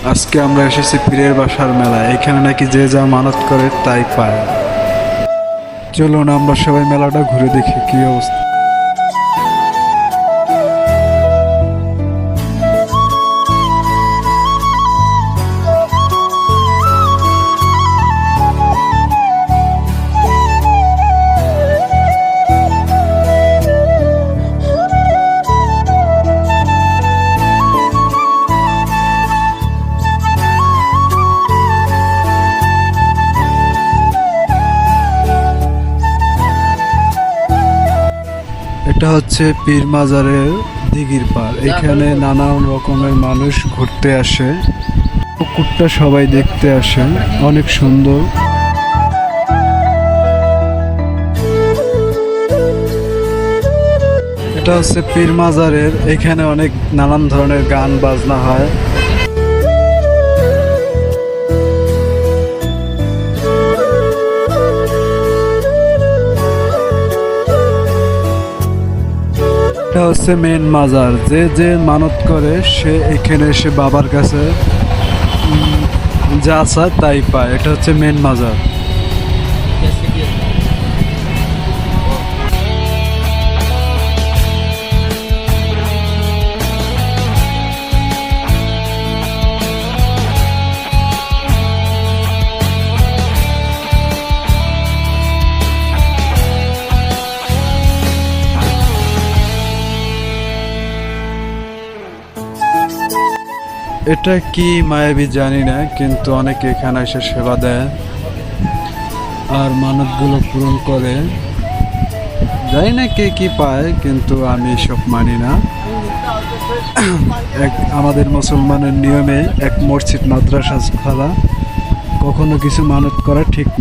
আজকে আমরা এসেছি পীরের বাসার মেলা। এখানে নাকি যে যা মানত করে তাই পায়। চলুন আমরা সবাই মেলাটা ঘুরে দেখি কি অবস্থা। এটা হচ্ছে পীর মাজারের দিঘির পাড়। এখানে নানান রকমের মানুষ ঘুরতে আসে, পুকুরটা সবাই দেখতে আসে, অনেক সুন্দর। এটা হচ্ছে পীর মাজারের, এখানে অনেক নানান ধরনের গান বাজনা হয়। এটা হচ্ছে মেন মাজার। যে যে মানত করে সে এখানে এসে বাবার কাছে যা চায় তাই পায়। এটা হচ্ছে মেন মাজার। এটা কি মায়াবী জানি না, কিন্তু অনেকে এখানে এসে সেবা দেয় আর মানতগুলো পূরণ করে। জানি না কে কি পায়, কিন্তু আমি সব মানি না। আমাদের মুসলমানের নিয়মে এক মসজিদ মাদ্রাসা ছাড়া কখনো কিছু মানত করা ঠিক না।